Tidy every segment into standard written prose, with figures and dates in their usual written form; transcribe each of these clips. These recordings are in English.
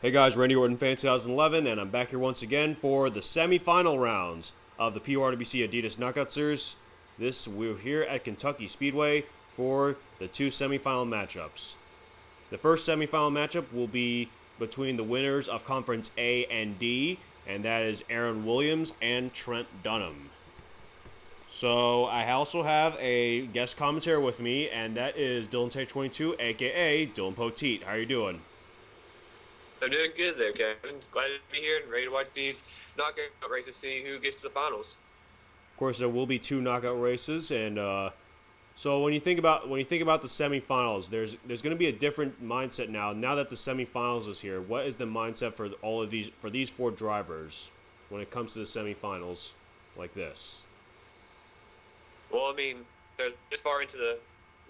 Hey guys, Randy Orton Fan 2011, and I'm back here once again for the semifinal rounds of the PORWC Adidas Knockout Series. We're here at Kentucky Speedway for the two semifinal matchups. The first semifinal matchup will be between the winners of Conference A and D, and that is Aaron Williams and Trent Dunham. So I also have a guest commentator with me, and that is Dillon Poteet 22, aka Dillon Poteet. How are you doing? I'm doing good there, Kevin. Glad to be here and ready to watch these knockout races, see who gets to the finals. Of course, there will be two knockout races, and so when you think about the semifinals, there's going to be a different mindset now. Now that the semifinals is here, what is the mindset for these four drivers when it comes to the semifinals like this? Well, I mean, they're this far into the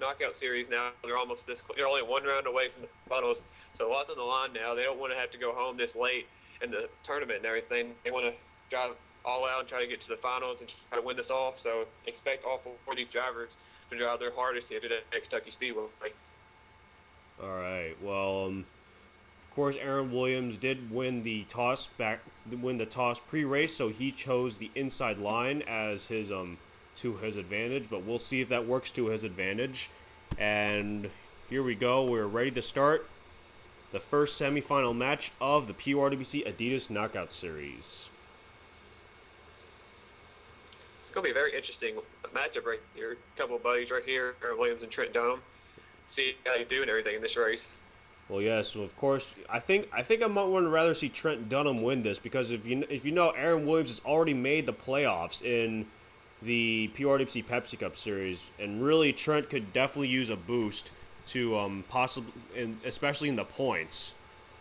knockout series now. They're only one round away from the finals. So lots on the line now. They don't want to have to go home this late in the tournament and everything. They want to drive all out and try to get to the finals and try to win this off. So expect all four of these drivers to drive their hardest here today at Kentucky Speedway. All right. Well, of course, Aaron Williams did win the toss pre-race, so he chose the inside line as his to his advantage. But we'll see if that works to his advantage. And here we go. We're ready to start the first semifinal match of the PORWC Adidas Knockout Series. It's going to be a very interesting matchup right here. A couple of buddies right here, Aaron Williams and Trent Dunham. See how you do and everything in this race. Well, yes. Well, of course, I think I might want to rather see Trent Dunham win this because if you know, Aaron Williams has already made the playoffs in the PORWC Pepsi Cup Series, and really Trent could definitely use a boost to especially in the points,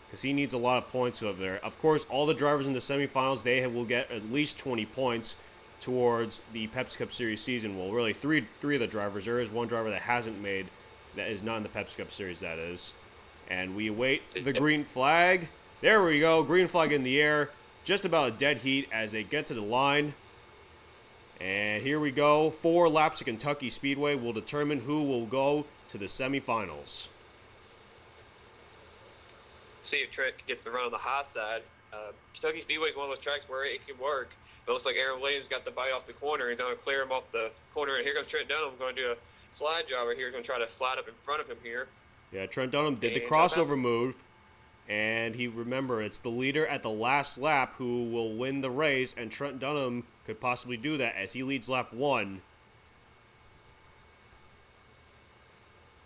because he needs a lot of points over there. Of course, all the drivers in the semifinals, they will get at least 20 points towards the Pepsi Cup Series season. Well, really, three of the drivers. There is one driver that is not in the Pepsi Cup Series, that is. And we await the green flag. There we go, green flag in the air. Just about a dead heat as they get to the line. And here we go. 4 laps of Kentucky Speedway will determine who will go to the semifinals. See if Trent gets the run on the high side. Kentucky Speedway is one of those tracks where it can work. It looks like Aaron Williams got the bite off the corner. He's going to clear him off the corner. And here comes Trent Dunham going to do a slide job right here. He's going to try to slide up in front of him here. Yeah, Trent Dunham did the crossover move. And it's the leader at the last lap who will win the race, and Trent Dunham could possibly do that as he leads lap 1.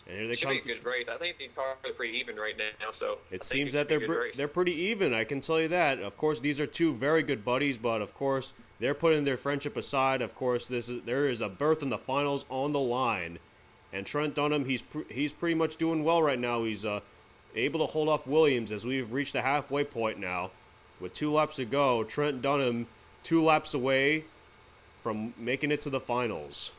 And here they come. Should be a good race. I think these cars are pretty even right now, so it seems that they're pretty even. I can tell you that. Of course, these are two very good buddies, but of course they're putting their friendship aside. Of course, there is a berth in the finals on the line, and Trent Dunham he's pretty much doing well right now. He's able to hold off Williams as we've reached the halfway point now. With 2 laps to go, Trent Dunham 2 laps away from making it to the finals.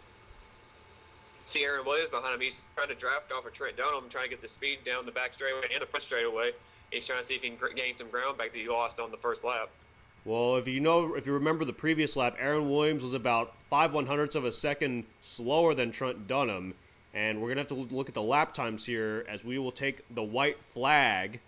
See Aaron Williams behind him. He's trying to draft off of Trent Dunham, trying to get the speed down the back straightaway and the front straightaway. He's trying to see if he can gain some ground back that he lost on the first lap. Well, if you remember the previous lap, Aaron Williams was about 5/100ths of a second slower than Trent Dunham. And we're going to have to look at the lap times here as we will take the white flag,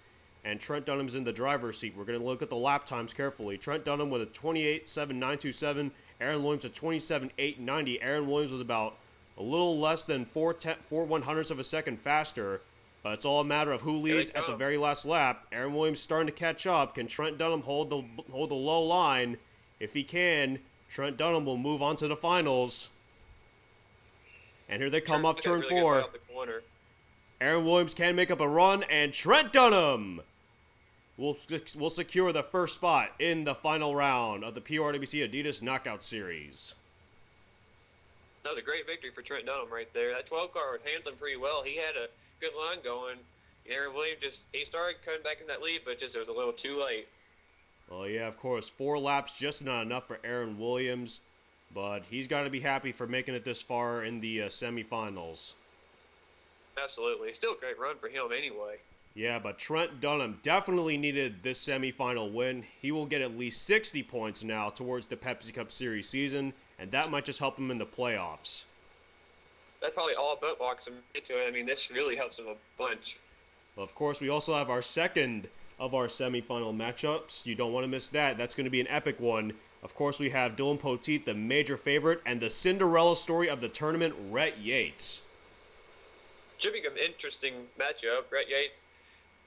and Trent Dunham's in the driver's seat. We're going to look at the lap times carefully. Trent Dunham with a 28.7927, Aaron Williams a 27.890. Aaron Williams was about a little less than 4/100ths of a second faster, but it's all a matter of who leads at the very last lap. Aaron Williams starting to catch up. Can Trent Dunham hold the low line? If he can, Trent Dunham will move on to the finals. And here they come off turn 4. Aaron Williams can make up a run, and Trent Dunham will secure the first spot in the final round of the PORWC Adidas Knockout Series. Another great victory for Trent Dunham right there. That 12 car was handling pretty well. He had a good line going. Aaron Williams he started cutting back in that lead, but it was a little too late. Well, yeah, of course. 4 laps just not enough for Aaron Williams. But he's got to be happy for making it this far in the semifinals. Absolutely. Still a great run for him anyway. Yeah, but Trent Dunham definitely needed this semifinal win. He will get at least 60 points now towards the Pepsi Cup Series season, and that might just help him in the playoffs. That's probably all but walks him into it. I mean, this really helps him a bunch. Of course, we also have our second of our semifinal matchups. You don't want to miss that. That's going to be an epic one. Of course, we have Dillon Poteet, the major favorite, and the Cinderella story of the tournament, Rhett Yates. Should be an interesting matchup. Rhett Yates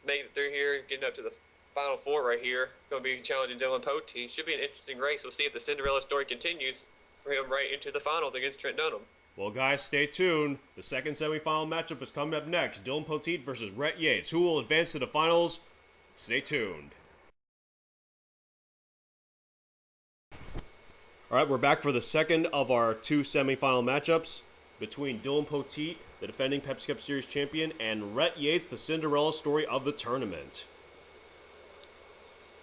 made it through here, getting up to the Final Four right here. Going to be challenging Dillon Poteet. Should be an interesting race. We'll see if the Cinderella story continues for him right into the finals against Trent Dunham. Well, guys, stay tuned. The second semifinal matchup is coming up next. Dillon Poteet versus Rhett Yates. Who will advance to the finals? Stay tuned. All right, we're back for the second of our two semifinal matchups between Dillon Poteet, the defending Pepsi Cup Series champion, and Rhett Yates, the Cinderella story of the tournament.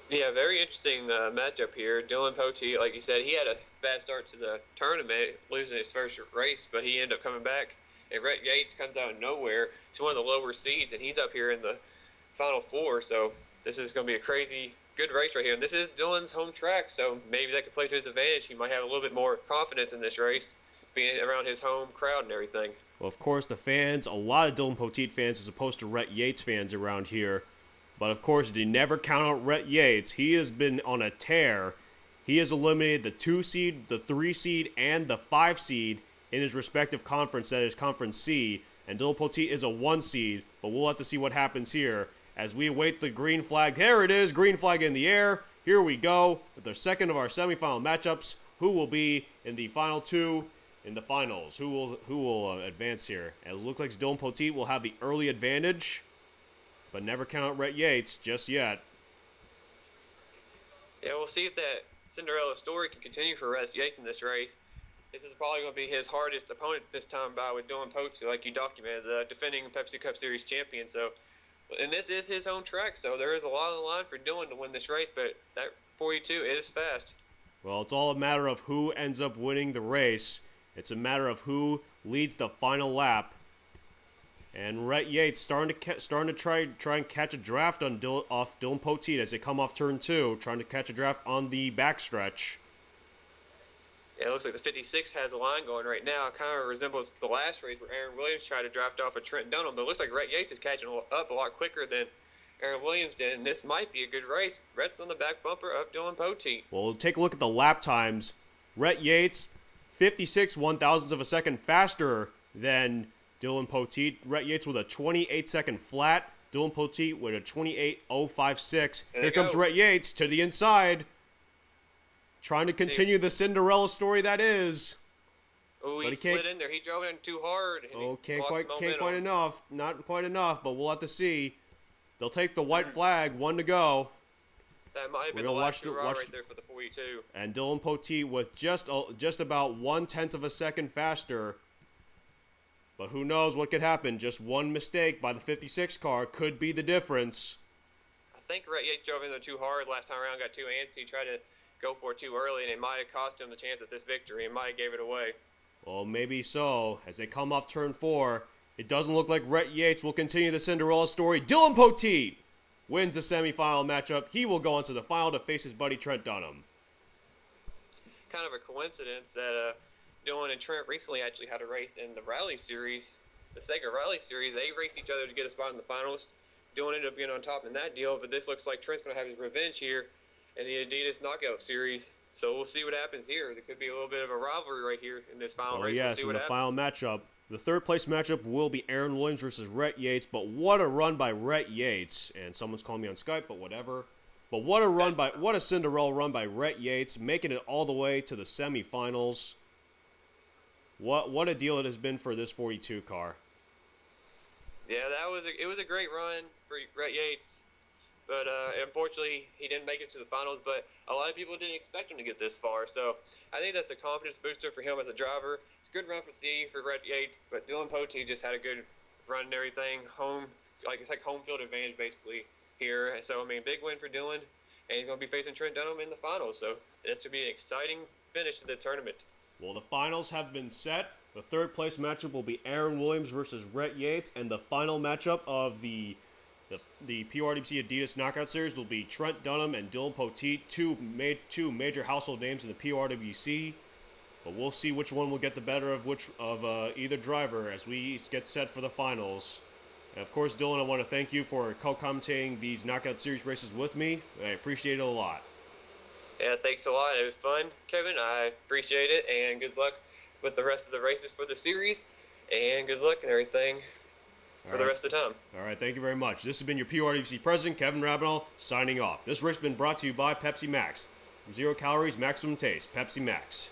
Yeah, very interesting matchup here. Dillon Poteet, like you said, he had a bad start to the tournament, losing his first race, but he ended up coming back. And Rhett Yates comes out of nowhere. He's one of the lower seeds, and he's up here in the Final Four. So this is going to be a crazy good race right here. And this is Dillon's home track, so maybe that could play to his advantage. He might have a little bit more confidence in this race, being around his home crowd and everything. Well, of course, the fans, a lot of Dillon Poteet fans as opposed to Rhett Yates fans around here. But, of course, you never count out Rhett Yates. He has been on a tear. He has eliminated the 2 seed, the 3 seed, and the 5 seed in his respective conference, that is Conference C. And Dillon Poteet is a 1 seed, but we'll have to see what happens here as we await the green flag. There it is, green flag in the air. Here we go with the second of our semifinal matchups. Who will be in the final two in the finals? Who will advance here? And it looks like Dillon Poteet will have the early advantage, but never count out Rhett Yates just yet. Yeah, we'll see if that Cinderella story can continue for Rhett Yates in this race. This is probably going to be his hardest opponent this time by with Dillon Poteet, like you documented, the defending Pepsi Cup Series champion. So, and this is his home track, so there is a lot on the line for Dillon to win this race, but that 42 is fast. Well, it's all a matter of who ends up winning the race. It's a matter of who leads the final lap. And Rhett Yates starting to try and catch a draft off Dillon Poteet as they come off turn 2, trying to catch a draft on the backstretch. Yeah, it looks like the 56 has a line going right now. It kind of resembles the last race where Aaron Williams tried to draft off of Trent Dunham, but it looks like Rhett Yates is catching up a lot quicker than Aaron Williams did, and this might be a good race. Rhett's on the back bumper of Dillon Poteet. Well, we'll take a look at the lap times. Rhett Yates, 56 one-thousandths of a second faster than Dillon Poteet. Rhett Yates with a 28-second flat. Dillon Poteet with a 28.056. Here comes Rhett Yates to the inside, trying to continue the Cinderella story that is. Oh, he slid in there. He drove in too hard. Oh, can't quite enough. Not quite enough, but we'll have to see. They'll take the white flag, 1 to go. That might have been the last hurrah right there for the 42. And Dillon Poteet with just about 1/10 of a second faster. But who knows what could happen? Just one mistake by the 56 car could be the difference. I think Rhett Yates drove in there too hard last time around, got too antsy, tried to go for it too early, and it might have cost him the chance at this victory. It might have gave it away. Well, maybe so. As they come off turn 4, it doesn't look like Rhett Yates will continue the Cinderella story. Dillon Poteet wins the semifinal matchup. He will go on to the final to face his buddy Trent Dunham. Kind of a coincidence that Dillon and Trent recently actually had a race in the Rally Series, the Sega Rally Series. They raced each other to get a spot in the finals. Dillon ended up getting on top in that deal, but this looks like Trent's going to have his revenge here in the Adidas Knockout Series. So we'll see what happens here. There could be a little bit of a rivalry right here in this final race. Yes, in the final matchup. The third place matchup will be Aaron Williams versus Rhett Yates, but what a run by Rhett Yates. And someone's calling me on Skype, but whatever. But what a Cinderella run by Rhett Yates, making it all the way to the semifinals. What a deal it has been for this 42 car. Yeah, it was a great run for Rhett Yates, but unfortunately he didn't make it to the finals. But a lot of people didn't expect him to get this far, so I think that's a confidence booster for him as a driver. It's a good run for Rhett Yates, but Dillon Poteet just had a good run and everything. It's like home field advantage basically here. So I mean, big win for Dillon, and he's going to be facing Trent Dunham in the finals. So this should be an exciting finish to the tournament. Well, the finals have been set. The third place matchup will be Aaron Williams versus Rhett Yates, and the final matchup of the PORWC Adidas Knockout Series will be Trent Dunham and Dillon Poteet, two major household names in the PORWC. But we'll see which one will get the better of either driver as we get set for the finals. And of course, Dylan, I want to thank you for co-commentating these Knockout Series races with me. I appreciate it a lot. Yeah, thanks a lot. It was fun, Kevin. I appreciate it, and good luck with the rest of the races for the series, and good luck and everything for the rest of the time. All right, thank you very much. This has been your PORWC president, Kevin Rabenal, signing off. This race has been brought to you by Pepsi Max. 0 calories, maximum taste. Pepsi Max.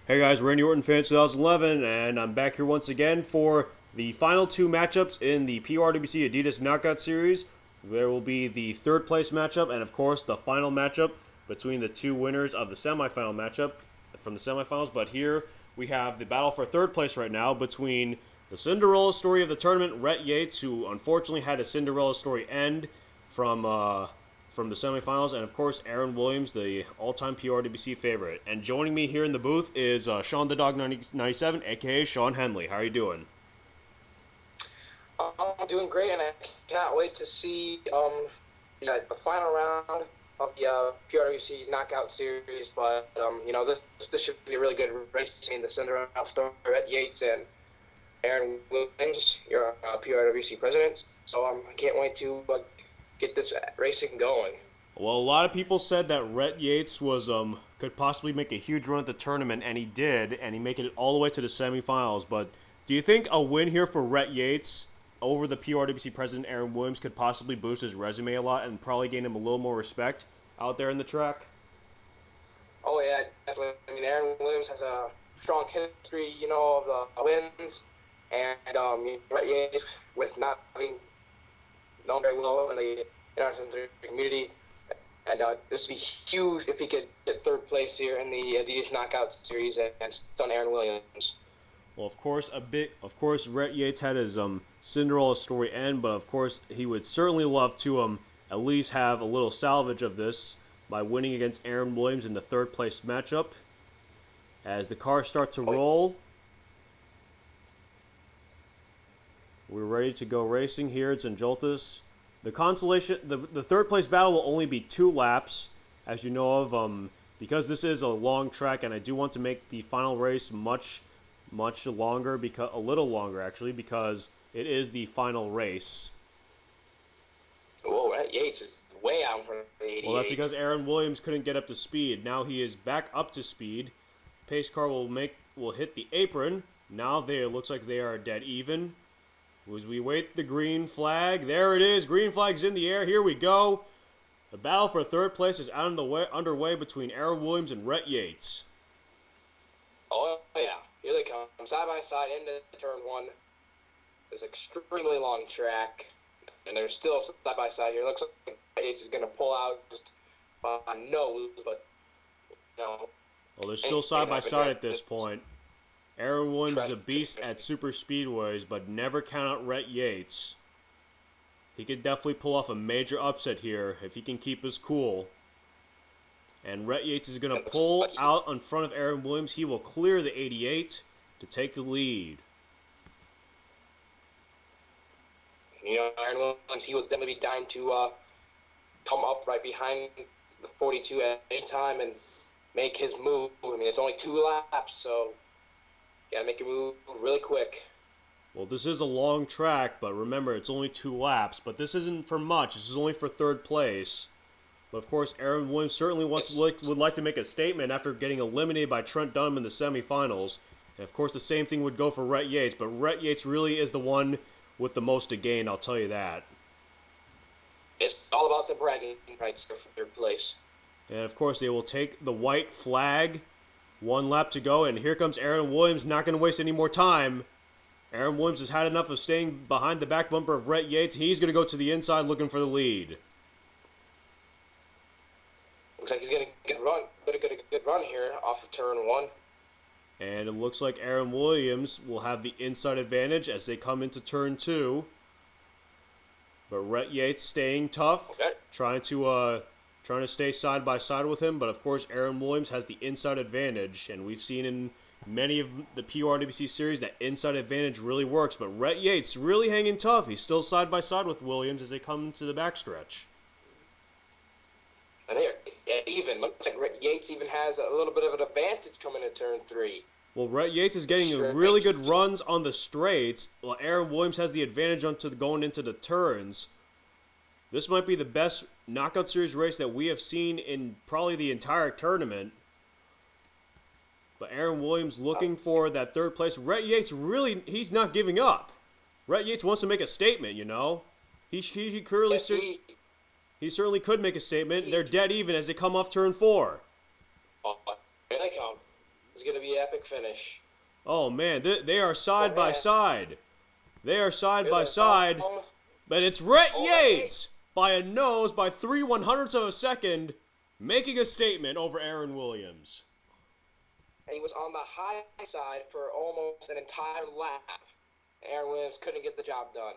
Hey guys, Randy Orton fan 2011, and I'm back here once again for the final two matchups in the PORWC Adidas Knockout Series. There will be the third place matchup, and of course the final matchup between the two winners of the semifinal matchup from the semifinals. But here we have the battle for third place right now between the Cinderella story of the tournament, Rhett Yates, who unfortunately had a Cinderella story end from the semifinals, and of course Aaron Williams, the all-time PRWC favorite. And joining me here in the booth is Sean the Dog 97, aka Shawn Henley. How are you doing? I'm doing great, and I cannot wait to see the final round of the PRWC Knockout Series. But this should be a really good race between the Cinderella story, Rhett Yates and Aaron Williams, your PRWC president. So I can't wait to get this racing going. Well, a lot of people said that Rhett Yates was could possibly make a huge run at the tournament, and he did, and he made it all the way to the semifinals. But do you think a win here for Rhett Yates over the PRWC president Aaron Williams could possibly boost his resume a lot and probably gain him a little more respect out there in the track? Oh yeah, definitely. I mean, Aaron Williams has a strong history, of the wins, and Rhett Yates, with not having known very well in the international community, and this would be huge if he could get third place here in the Adidas Knockout Series and stun Aaron Williams. Well, of course, Rhett Yates had his Cinderella story end, but of course, he would certainly love to at least have a little salvage of this by winning against Aaron Williams in the third place matchup. As the cars start to roll, we're ready to go racing here at St. Joltis. The consolation, the third place battle will only be 2 laps, as you know of, because this is a long track, and I do want to make the final race much longer, a little longer actually, because it is the final race. Whoa, Rhett Yates is way out in front of the 88. Well, that's because Aaron Williams couldn't get up to speed. Now he is back up to speed. Pace car will hit the apron. Now it looks like they are dead even. As we wait the green flag, there it is. Green flag's in the air. Here we go. The battle for third place is underway between Aaron Williams and Rhett Yates. Oh yeah, here they come, side by side into turn 1. This extremely long track, and they're still side by side here. Looks like Yates is going to pull out just on nose, but Well, they're still side by side at this point. Aaron Williams is a beast at super speedways, but never count out Rhett Yates. He could definitely pull off a major upset here if he can keep his cool. And Rhett Yates is going to pull out in front of Aaron Williams. He will clear the 88 to take the lead. Aaron Williams, he will definitely be dying to come up right behind the 42 at any time and make his move. I mean, it's only 2 laps, so gotta make your move really quick. Well, this is a long track, but remember, it's only 2 laps. But this isn't for much. This is only for third place. But of course, Aaron Williams certainly would like to make a statement after getting eliminated by Trent Dunham in the semifinals. And of course, the same thing would go for Rhett Yates. But Rhett Yates really is the one with the most to gain, I'll tell you that. It's all about the bragging rights for third place. And of course, they will take the white flag. 1 lap to go, and here comes Aaron Williams, not going to waste any more time. Aaron Williams has had enough of staying behind the back bumper of Rhett Yates. He's going to go to the inside looking for the lead. Looks like he's going to get a good run here off of turn 1. And it looks like Aaron Williams will have the inside advantage as they come into turn 2. But Rhett Yates staying tough, trying to stay side by side with him, but of course Aaron Williams has the inside advantage, and we've seen in many of the PORWC series that inside advantage really works, but Rhett Yates really hanging tough. He's still side by side with Williams as they come to the backstretch. And here, even looks like Yates even has a little bit of an advantage coming in turn 3. Well, Rhett Yates is getting really good runs on the straights, while Aaron Williams has the advantage going into the turns. This might be the best knockout series race that we have seen in probably the entire tournament. But Aaron Williams looking for that third place. Rhett Yates really, he's not giving up. Rhett Yates wants to make a statement, you know. He certainly could make a statement. They're dead even as they come off turn 4. Here they come. It's going to be an epic finish. Oh, man, they are side by side. They are side by side. But it's Rhett Yates by a nose by 3/100ths of a second, making a statement over Aaron Williams. And he was on the high side for almost an entire lap. Aaron Williams couldn't get the job done.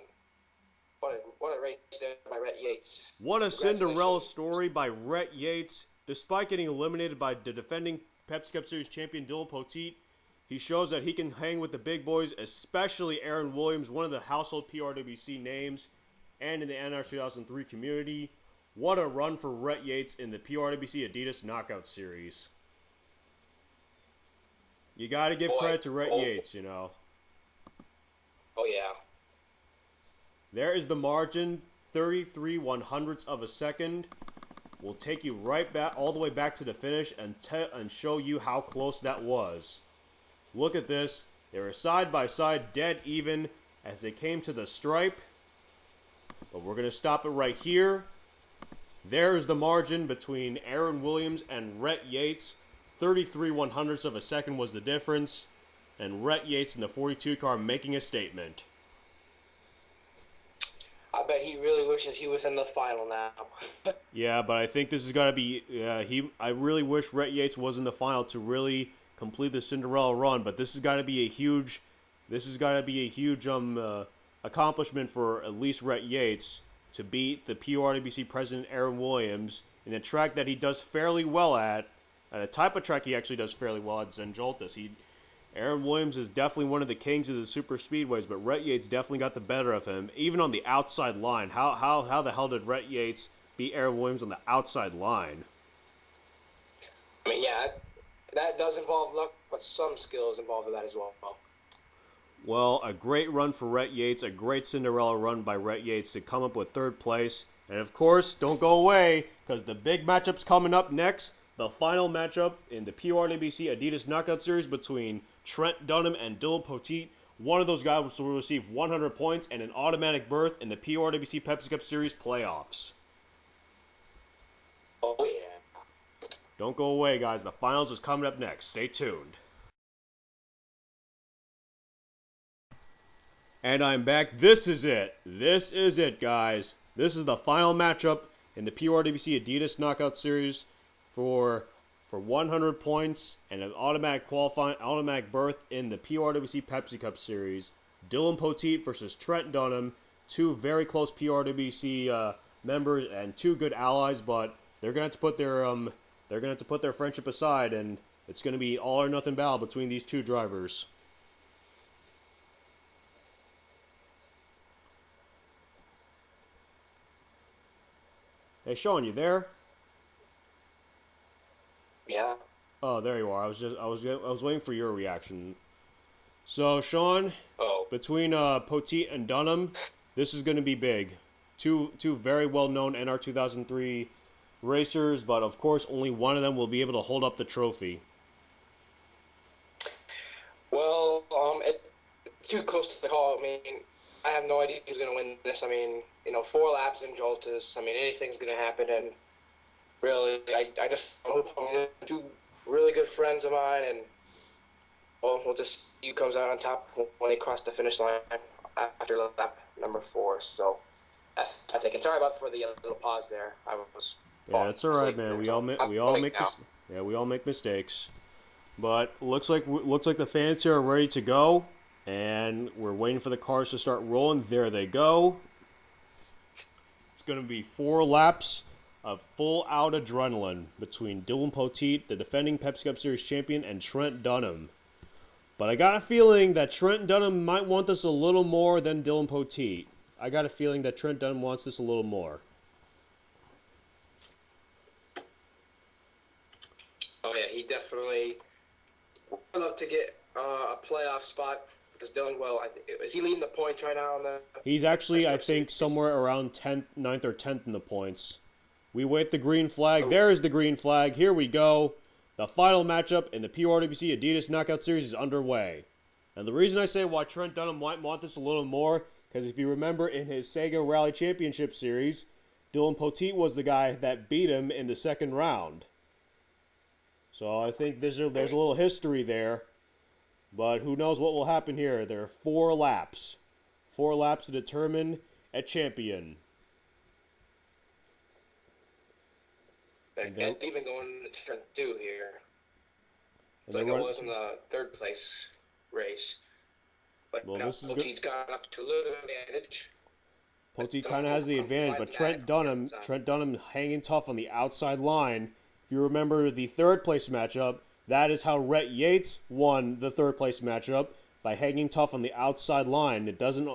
What a race there by Rhett Yates. What a Cinderella story by Rhett Yates. Despite getting eliminated by the defending Pepsi Cup Series champion Dillon Poteet, he shows that he can hang with the big boys, especially Aaron Williams, one of the household PRWC names, and in the NR 2003 community. What a run for Rhett Yates in the PRWC Adidas Knockout Series. You got to give credit to Rhett Yates, you know. Oh, yeah. There is the margin, 33/100ths of a second. We'll take you right back, all the way back to the finish and show you how close that was. Look at this. They were side by side, dead even as they came to the stripe. But we're going to stop it right here. There's the margin between Aaron Williams and Rhett Yates. 33/100ths of a second was the difference. And Rhett Yates in the 42 car making a statement. I bet he really wishes he was in the final now. Yeah, but I think this is gonna be. I really wish Rhett Yates was in the final to really complete the Cinderella run. But this has got to be a huge. This has got to be a huge accomplishment for at least Rhett Yates to beat the PORWC president Aaron Williams in a track that he does fairly well at a type of track he actually does fairly well at Zenjoltas. Aaron Williams is definitely one of the kings of the super speedways, but Rhett Yates definitely got the better of him, even on the outside line. How the hell did Rhett Yates beat Aaron Williams on the outside line? I mean, yeah, that does involve luck, but some skill is involved in that as well. Well, a great run for Rhett Yates, a great Cinderella run by Rhett Yates to come up with third place. And of course, don't go away, because the big matchup's coming up next. The final matchup in the PORWC Adidas Knockout Series between Trent Dunham and Dillon Poteet. One of those guys will receive 100 points and an automatic berth in the PORWC Pepsi Cup Series playoffs. Oh, yeah. Don't go away, guys. The finals is coming up next. Stay tuned. And I'm back. This is it. This is it, guys. This is the final matchup in the PORWC Adidas Knockout Series for 100 points and an automatic berth in the PORWC Pepsi Cup Series. Dillon Poteet versus Trent Dunham, two very close PORWC members and two good allies, but they're gonna have to put their friendship aside, and it's gonna be all or nothing battle between these two drivers. Hey, Shawn, you there? Yeah. Oh, there you are. I was waiting for your reaction. So, Shawn, between Poteet and Dunham, this is going to be big. Two very well-known NR 2003 racers, but of course, only one of them will be able to hold up the trophy. Well, it's too close to the call. I mean, I have no idea who's going to win this. I mean, 4 laps in Joltas. I mean, anything's going to happen, and really, I just hope two really good friends of mine, and we'll just see who comes out on top when they cross the finish line after lap number 4. So that's I think. Sorry about for the little pause there. I was. Yeah, it's all right, man. We all make mistakes, but looks like the fans here are ready to go, and we're waiting for the cars to start rolling. There they go. It's going to be 4 laps of full-out adrenaline between Dillon Poteet, the defending Pepsi Cup Series champion, and Trent Dunham. But I got a feeling that Trent Dunham might want this a little more than Dillon Poteet. I got a feeling that Trent Dunham wants this a little more. Oh, yeah, he definitely would love to get a playoff spot because Dillon, is he leading the points right now? He's actually, I think, somewhere around 10th, 9th or 10th in the points. We wait the green flag. There is the green flag. Here we go. The final matchup in the PORWC Adidas Knockout Series is underway. And the reason I say why Trent Dunham might want this a little more, because if you remember in his Sega Rally Championship Series, Dillon Poteet was the guy that beat him in the second round. So I think there's a little history there. But who knows what will happen here. There are 4 laps. 4 laps to determine a champion. And even going to turn 2 here. Like it was in the 3rd place race. But well, now Poteet's gone up to a little advantage. Poteet kind of has the advantage, but Trent Dunham hanging tough on the outside line. If you remember the 3rd place matchup, that is how Rhett Yates won the 3rd place matchup, by hanging tough on the outside line. It doesn't,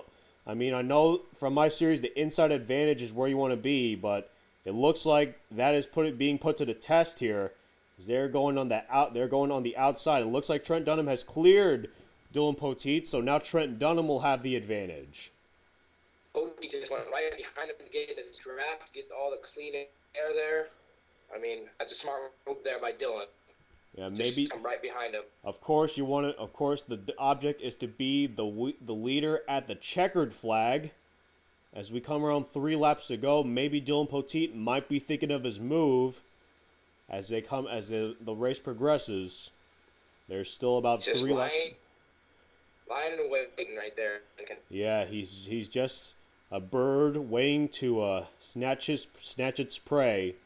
I mean, I know from my series the inside advantage is where you want to be, but it looks like that is being put to the test here. They're going on the outside. It looks like Trent Dunham has cleared Dillon Poteet, so now Trent Dunham will have the advantage. Poteet just went right behind him and gave his draft, get all the clean air there. I mean, that's a smart move there by Dillon. Yeah, maybe. Just come right behind him. Of course, the object is to be the leader at the checkered flag. As we come around 3 laps to go, maybe Dillon Poteet might be thinking of his move as the race progresses. There's still about 3 laps. Lying and waiting right there. Yeah, he's just a bird waiting to snatch its prey.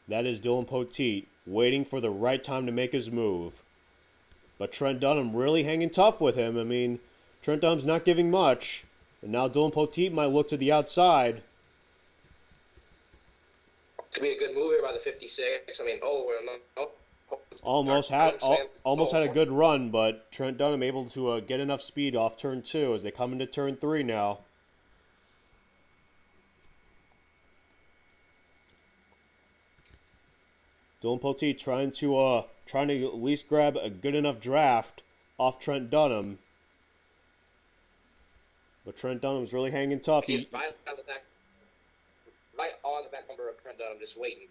That is Dillon Poteet, waiting for the right time to make his move. But Trent Dunham really hanging tough with him. I mean, Trent Dunham's not giving much. And now Dillon Poteet might look to the outside. Could be a good move here by the 56. I mean, almost had a good run, but Trent Dunham able to get enough speed off turn 2 as they come into turn 3 now. Dillon Poteet trying to at least grab a good enough draft off Trent Dunham. But Trent Dunham's really hanging tough. He's right on the back bumper of Trent Dunham, just waiting.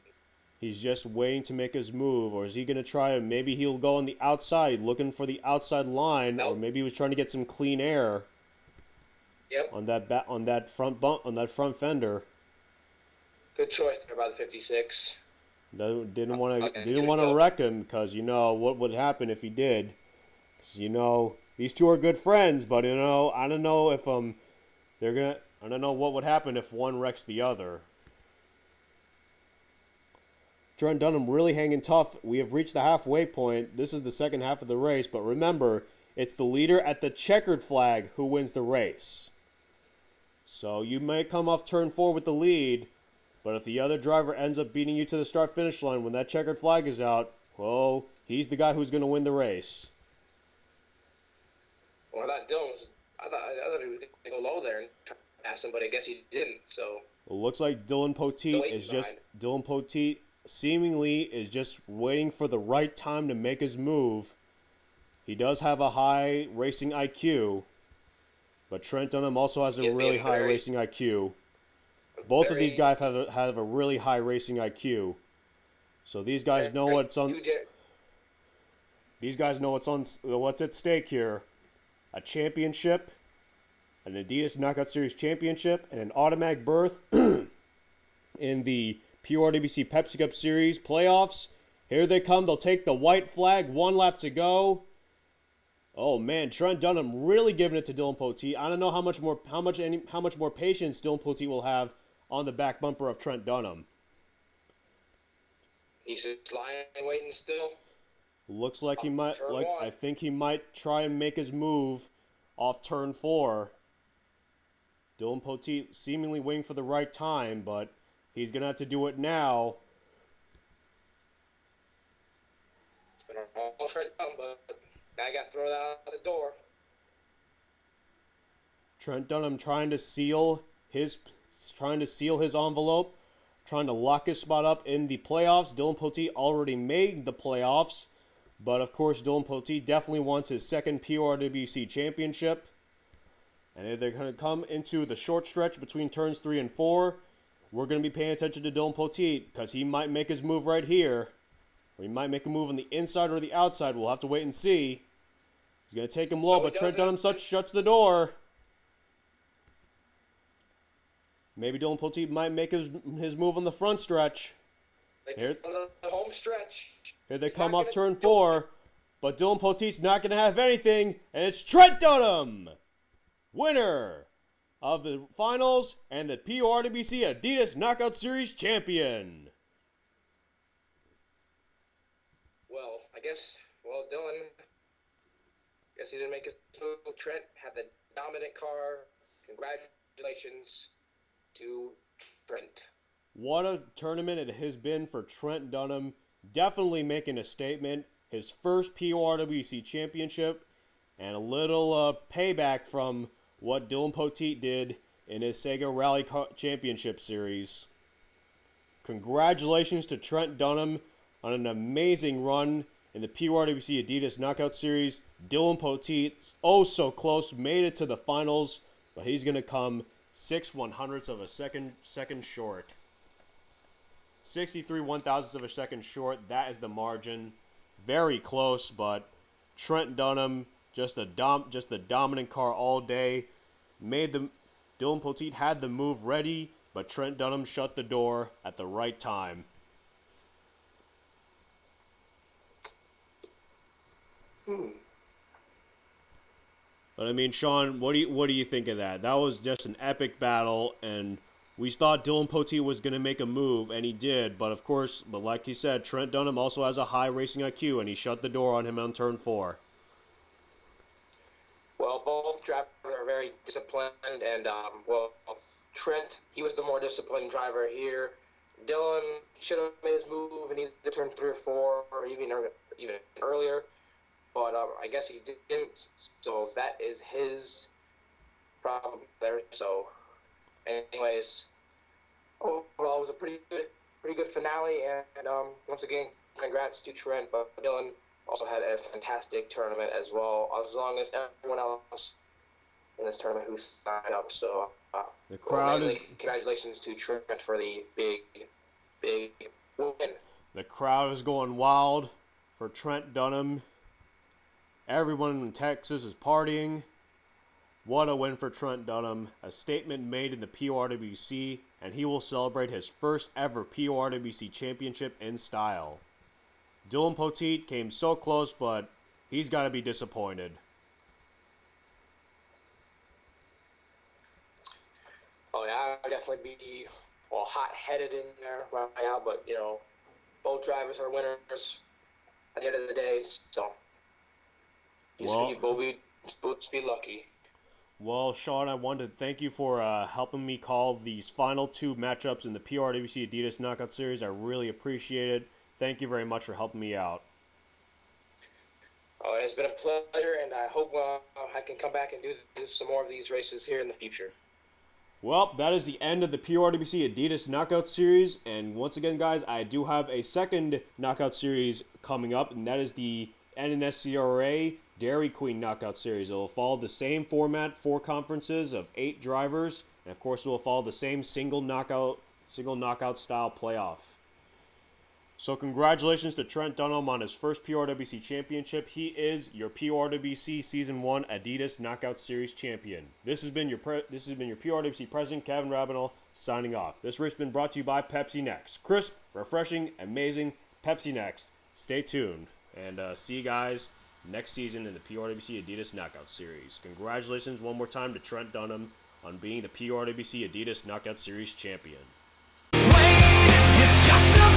He's just waiting to make his move, or is he going to try? Maybe he'll go on the outside, looking for the outside line, or maybe he was trying to get some clean air. Yep. On that front fender. Good choice there by the 56. Didn't want to wreck him, because you know what would happen if he did. Because you know these two are good friends, but you know I don't know if I don't know what would happen if one wrecks the other. Trent Dunham really hanging tough. We have reached the halfway point. This is the second half of the race, but remember, it's the leader at the checkered flag who wins the race. So you may come off turn 4 with the lead, but if the other driver ends up beating you to the start-finish line when that checkered flag is out, well, he's the guy who's going to win the race. Well, I thought he was going to go low there and try to pass him, but I guess he didn't. So it looks like Dillon Poteet seemingly is just waiting for the right time to make his move. He does have a high racing IQ, but Trent Dunham also has a really high racing IQ. Both of these guys have a really high racing IQ. So these guys know what's on. These guys know what's at stake here. A championship, an Adidas Knockout Series championship, and an automatic berth in the PORWC Pepsi Cup Series playoffs. Here they come. They'll take the white flag. 1 lap to go. Oh man, Trent Dunham really giving it to Dillon Poteet. I don't know how much more patience Dillon Poteet will have on the back bumper of Trent Dunham. He's just lying and waiting still. Looks like he might. I think he might try and make his move off turn 4. Dillon Poteet seemingly waiting for the right time, but he's gonna have to do it now. Almost right down, but now I got to throw that out the door. Trent Dunham trying to seal his envelope, trying to lock his spot up in the playoffs. Dillon Poteet already made the playoffs, But of course, Dillon Poteet definitely wants his second PORWC championship. And if they're going to come into the short stretch between turns 3 and 4, we're going to be paying attention to Dillon Poteet because he might make his move right here. Or he might make a move on the inside or the outside. We'll have to wait and see. He's going to take him low, but Trent Dunham shuts the door. Maybe Dillon Poteet might make his move on the front stretch. Here, on the home stretch. Here they come off turn 4, but Dillon Poteet's not going to have anything, and it's Trent Dunham, winner of the finals and the PORWC Adidas Knockout Series champion. Well, Dillon, guess he didn't make his move. Trent had the dominant car. Congratulations to Trent. What a tournament it has been for Trent Dunham. Definitely making a statement. His first PORWC championship and a little payback from what Dillon Poteet did in his Sega Rally Championship Series. Congratulations to Trent Dunham on an amazing run in the PORWC Adidas Knockout Series. Dillon Poteet, oh so close, made it to the finals, but he's going to come 6/100ths of a second short. 63 1,000ths of a second short. That is the margin. Very close, but Trent Dunham, just the dominant car all day. Dillon Poteet had the move ready, but Trent Dunham shut the door at the right time. But I mean, Shawn, what do you think of that? That was just an epic battle, and we thought Dillon Poteet was going to make a move, and he did. But of course, like you said, Trent Dunham also has a high racing IQ, and he shut the door on him on turn 4. Well, both drivers are very disciplined, and Trent, he was the more disciplined driver here. Dillon should have made his move in either turn 3 or 4, or even earlier. But I guess he didn't, so that is his problem there. So, anyways, overall, it was a pretty good finale, and once again, congrats to Trent. But Dillon also had a fantastic tournament as well, as long as everyone else in this tournament who signed up. So, the crowd is congratulations to Trent for the big win. The crowd is going wild for Trent Dunham. Everyone in Texas is partying. What a win for Trent Dunham. A statement made in the PORWC, and he will celebrate his first ever PORWC championship in style. Dillon Poteet came so close, but he's got to be disappointed. Oh yeah, I'll definitely be hot-headed in there right now, but both drivers are winners at the end of the day, so we'll both be lucky. Well, Shawn, I wanted to thank you for helping me call these final 2 matchups in the PORWC Adidas Knockout Series. I really appreciate it. Thank you very much for helping me out. Oh, it's been a pleasure, and I hope I can come back and do some more of these races here in the future. Well, that is the end of the PORWC Adidas Knockout Series. And once again, guys, I do have a second Knockout Series coming up, and that is the NNSCRA Dairy Queen Knockout Series. It will follow the same format, 4 conferences of 8 drivers, and of course it will follow the same single knockout style playoff. So congratulations to Trent Dunham on his first PORWC championship. He is your PORWC Season 1 Adidas Knockout Series champion. This has been your PORWC president, Kevin Rabinal, signing off. This race has been brought to you by Pepsi Next. Crisp, refreshing, amazing Pepsi Next. Stay tuned, and see you guys next season in the PORWC Adidas Knockout Series. Congratulations one more time to Trent Dunham on being the PORWC Adidas Knockout Series champion. Wait, it's just a